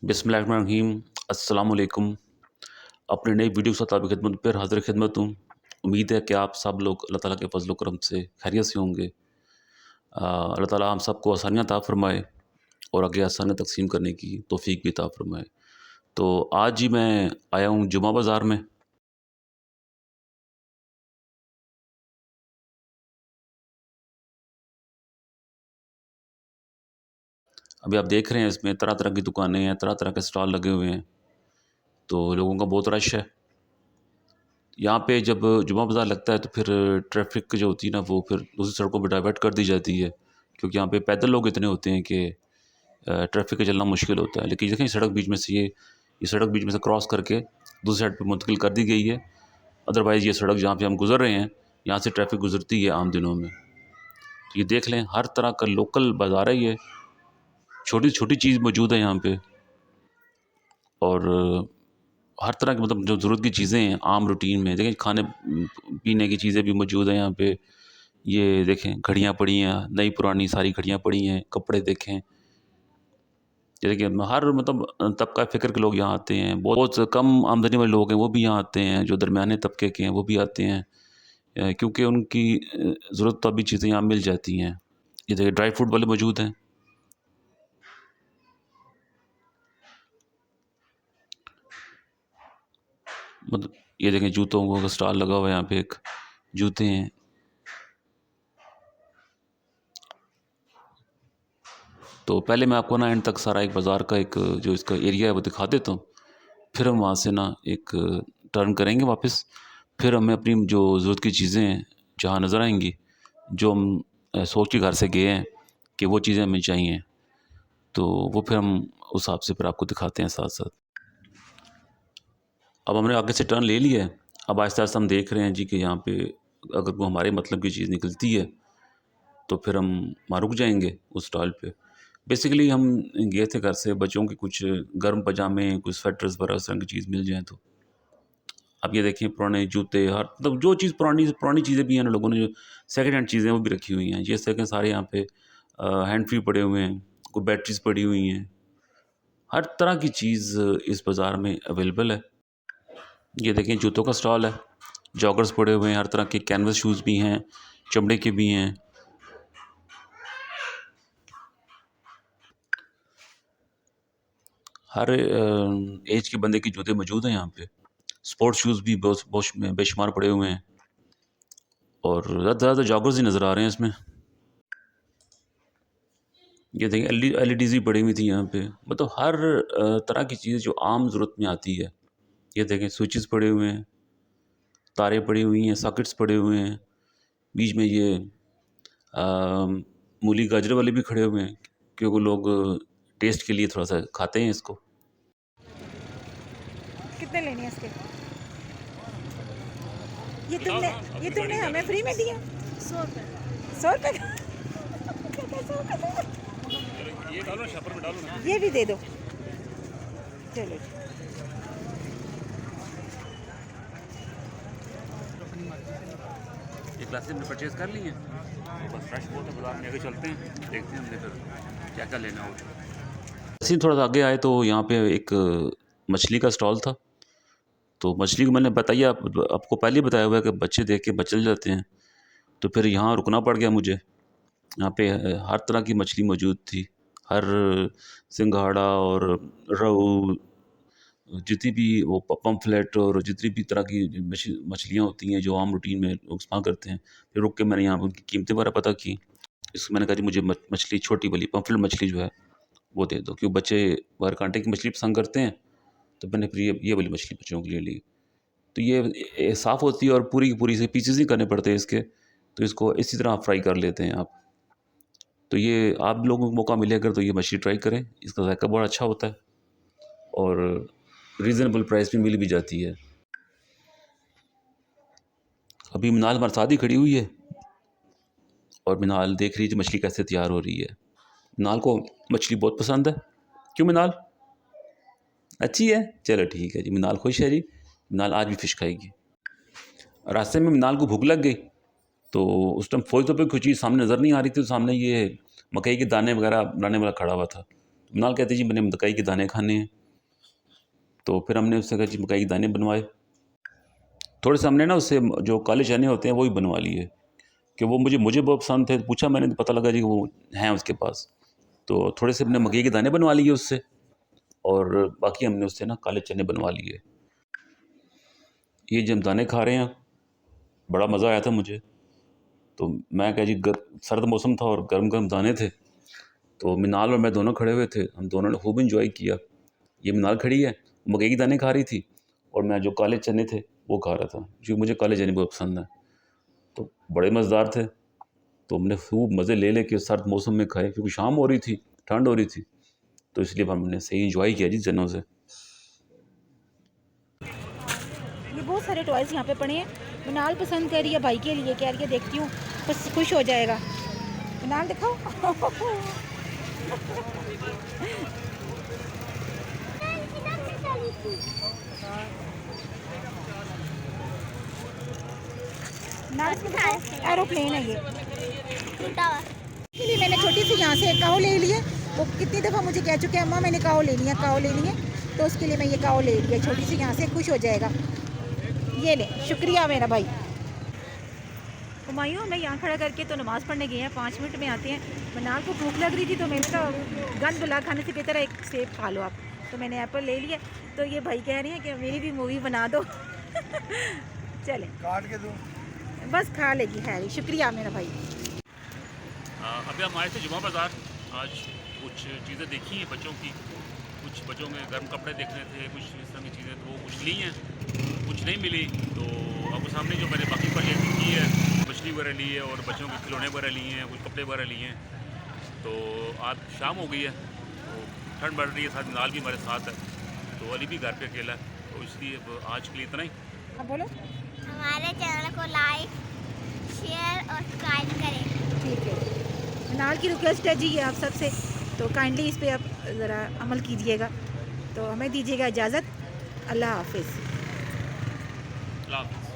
बिस्मिल्लाहिर्रहमानिर्रहीम। अस्सलामुअलैकुम। अपने नई वीडियो के साथ आपकी खिदमत पर हाज़िर खिदमत हूँ। उम्मीद है कि आप सब लोग अल्लाह ताला के फ़ज़ल व करम से खैरियत से होंगे। अल्लाह ताला हम सबको आसानियाँ अता फ़रमाए और आगे आसानियाँ तक़सीम करने की तौफ़ीक भी अता फ़रमाए। तो आज ही मैं आया हूँ जुमा बाज़ार में। अभी आप देख रहे हैं इसमें तरह-तरह की दुकानें हैं, तरह-तरह के स्टॉल लगे हुए हैं, तो लोगों का बहुत रश है। यहाँ पे जब जुमा बाज़ार लगता है तो फिर ट्रैफ़िक जो होती है ना वो फिर दूसरी सड़कों पे डाइवर्ट कर दी जाती है, क्योंकि यहाँ पे पैदल लोग इतने होते हैं कि ट्रैफ़िक का चलना मुश्किल होता है। लेकिन देखें सड़क बीच में से ये सड़क बीच में से क्रॉस करके दूसरी साइड पे मुंतकिल कर दी गई है। अदरवाइज़ ये सड़क जहाँ पे हम गुज़र रहे हैं, यहाँ से ट्रैफ़िक गुज़रती है आम दिनों में। तो ये देख लें, हर तरह का लोकल बाज़ार है ये, छोटी-छोटी चीज़ मौजूद है यहाँ पे और हर तरह की मतलब जो ज़रूरत की चीज़ें हैं आम रूटीन में, देखें खाने पीने की चीज़ें भी मौजूद हैं यहाँ पे। ये देखें घड़ियाँ पड़ी हैं, नई पुरानी सारी घड़ियाँ पड़ी हैं, कपड़े देखें। जैसे कि हर मतलब तबका फ़िक्र के लोग यहाँ आते हैं। बहुत कम आमदनी वाले लोग हैं वो भी यहाँ आते हैं, जो दरमियाने तबके के हैं वो भी आते हैं, क्योंकि उनकी ज़रूरत ताबिक चीज़ें यहाँ मिल जाती हैं। ये देखिए ड्राई फ्रूट वाले मौजूद हैं। मतलब ये देखें जूतों का स्टॉल लगा हुआ है यहाँ पे, एक जूते हैं। तो पहले मैं आपको ना एंड तक सारा एक बाज़ार का एक जो इसका एरिया है वो दिखा देता हूँ। फिर हम वहाँ से ना एक टर्न करेंगे वापस। फिर हमें अपनी जो ज़रूरत की चीज़ें हैं जहाँ नज़र आएँगी, जो हम सोच के घर से गए हैं कि वो चीज़ें हमें चाहिए, तो वो फिर हम उस हिसाब से फिर आपको दिखाते हैं साथ-साथ। अब हमने आगे से टर्न ले लिया है। अब आहिस्ता-आहिस्ता हम देख रहे हैं जी कि यहाँ पे अगर वो हमारे मतलब की चीज़ निकलती है, तो फिर हम वहाँ रुक जाएँगे उस स्टॉल पे। बेसिकली हम गए थे घर से बच्चों के कुछ गर्म पजामे, कुछ स्वेटर्स वगैरह उस तरह की चीज़ मिल जाए तो। अब ये देखिए पुराने जूते हर मतलब जो चीज़ पुरानी पुरानी चीज़ें भी हैं ना, लोगों ने जो सेकंड हैंड चीज़ें वो भी रखी हुई हैं। ये देखें सारे यहाँ पे हैंड फ्री पड़े हुए हैं, कोई बैटरीज़ पड़ी हुई हैं। हर तरह की चीज़ इस बाज़ार में अवेलेबल है। ये देखें जूतों का स्टॉल है, जॉगर्स पड़े हुए हैं, हर तरह के कैनवस शूज़ भी हैं, चमड़े के भी हैं। हर एज के बंदे के जूते मौजूद हैं यहाँ पे। स्पोर्ट्स शूज़ भी बहुत बहुत बेशुमार पड़े हुए हैं और ज़्यादा जॉगर्स ही नज़र आ रहे हैं इसमें। ये देखिए एलईडीज़ भी पड़ी हुई थी यहाँ पे। मतलब हर तरह की चीज़ जो आम ज़रूरत में आती है। ये देखें स्विचेस पड़े हुए हैं, तारें पड़ी हुई हैं, सॉकेट्स पड़े हुए हैं। बीच में ये मूली गाजर वाले भी खड़े हुए हैं, क्योंकि लोग टेस्ट के लिए थोड़ा-सा खाते हैं इसको। कितने लेने हैं इसके? ये तुमने हमें फ्री में दिया? 100 रुपये। 100 रुपये का? ये डालो शॉपर में डालो ना। ये भी दे दो। चलो जी। ये क्लासेस हमने परचेज़ कर ली हैं। तो बस फ्रेश बहुत है, बाज़ार में आगे चलते हैं, देखते हैं हमने फिर क्या-क्या लेना हो। ऐसे ही थोड़ा सा आगे आए तो यहाँ पे एक मछली का स्टॉल था। तो मछली को मैंने बताइए आपको पहले ही बताया हुआ है कि बच्चे देख के बचल जाते हैं, तो फिर यहाँ रुकना पड़ गया मुझे। यहाँ पे हर तरह की मछली मौजूद थी। हर सिंघाड़ा और रोहू, जितनी भी वो पम्फ्रेट और जितनी भी तरह की मछलियाँ होती हैं जो आम रूटीन में लोग इस्तेमाल करते हैं। फिर रुक के मैंने यहाँ पे उनकी कीमतें वगैरह पता की। इसको मैंने कहा जी मुझे मछली छोटी वाली पम्फ्रेट मछली जो है वो दे दो, क्योंकि बच्चे बगैर कांटे की मछली पसंद करते हैं। तो मैंने फिर ये वाली मछली बच्चों के लिए ली। तो ये साफ़ होती है और पूरी की पूरी से पीसेस ही करने पड़ते हैं इसके, तो इसको इसी तरह आप फ्राई कर लेते हैं आप। तो ये आप लोगों को मौका मिले अगर तो ये मछली ट्राई करें, इसका ज़ायका बड़ा अच्छा होता है और रीज़नेबल प्राइस में मिल भी जाती है। अभी मिनाल हमारे साथ ही खड़ी हुई है और मिनाल देख रही है मछली कैसे तैयार हो रही है। मिनाल को मछली बहुत पसंद है। क्यों मिनाल? अच्छी है? चलो ठीक है जी, मिनाल खुश है जी। मिनाल आज भी फ़िश खाएगी। रास्ते में मिनाल को भूख लग गई, तो उस टाइम फ़ौज पे कोई चीज़ सामने नज़र नहीं आ रही थी, तो सामने ये मकई के दाने वगैरह बनाने वाला खड़ा हुआ था। मनाल कहते जी मैंने मकई के दाने खाने हैं। तो फिर हमने उससे कहा जी मकई के दाने बनवाए। थोड़े से हमने ना उससे जो काले चने होते हैं वो ही बनवा लिए, कि वो मुझे बहुत पसंद थे। पूछा मैंने तो पता लगा जी वो हैं उसके पास। तो थोड़े से हमने मकई के दाने बनवा लिए उससे, और बाकी हमने उससे ना काले चने बनवा लिए। ये जो हम दाने खा रहे हैं, बड़ा मज़ा आया था मुझे। तो मैं कहा जी सर्द मौसम था और गर्म गर्म दाने थे, तो मिनाल और मैं दोनों खड़े हुए थे, हम दोनों ने खूब इंजॉय किया। ये मिनाल खड़ी है, मकई के दाने खा रही थी, और मैं जो काले चने थे वो खा रहा था, क्योंकि मुझे काले चने बहुत पसंद हैं। तो बड़े मज़ेदार थे। तो हमने खूब मज़े ले लेके सर्द मौसम में खाए, क्योंकि शाम हो रही थी, ठंड हो रही थी, तो इसलिए हमने सही इंजॉय किया जी चनों से। ये बहुत सारे टॉयज़ यहाँ पे पड़े हैं। मिनाल पसंद कर रही है भाई के लिए, कह रही है देखती हूँ बस खुश हो जाएगा। मिनाल दिखाओ। एरोप्लेन है ये। इसलिए मैंने छोटी सी यहाँ से एक काऊ ले ली है। वो कितनी दफ़ा मुझे कह चुके हैं अम्मा मैंने काऊ लेनी है, काऊ लेनी है, तो उसके लिए मैं ये काऊ ले लिया छोटी सी, यहाँ से खुश हो जाएगा। ये ले, शुक्रिया मेरा भाई। हुमायूं मैं यहाँ खड़ा करके तो नमाज़ पढ़ने गए हैं, 5 मिनट में आते हैं। मनाल को भूख लग रही थी तो मैंने कहा गंद बुला खाने से बेहतर है एक सेब खा लो आप, तो मैंने एप्पल ले लिया। तो ये भाई कह रही हैं कि मेरी भी मूवी बना दो। चले काट के दूँ? बस खा लेगी, खैर शुक्रिया मेरा भाई। अभी हम आए थे जुमा बाज़ार। आज कुछ चीज़ें देखी हैं बच्चों की, कुछ बच्चों में गर्म कपड़े देखने थे, कुछ इस तरह की चीज़ें, तो वो कुछ ली हैं, कुछ नहीं मिली। तो अब सामने जो मैंने बाकी परचेजिंग की है, मछली वगैरह ली है और बच्चों के खिलौने वगैरह लिए हैं, कुछ कपड़े वगैरह लिए हैं। तो आज शाम हो गई है, तो ठंड बढ़ रही है, साथ नाल भी हमारे साथ है, तो अली भी घर पे अकेला है, तो इसलिए अब आज के लिए इतना ही। अब बोलो। हमारे चैनल को लाइक, शेयर और सब्सक्राइब करें। ठीक है, मिनाल की रिक्वेस्ट है जी ये आप सबसे, तो काइंडली इस पर आप ज़रा अमल कीजिएगा। तो हमें दीजिएगा इजाज़त। अल्लाह हाफिज़। अल्लाह हाफ़िज़।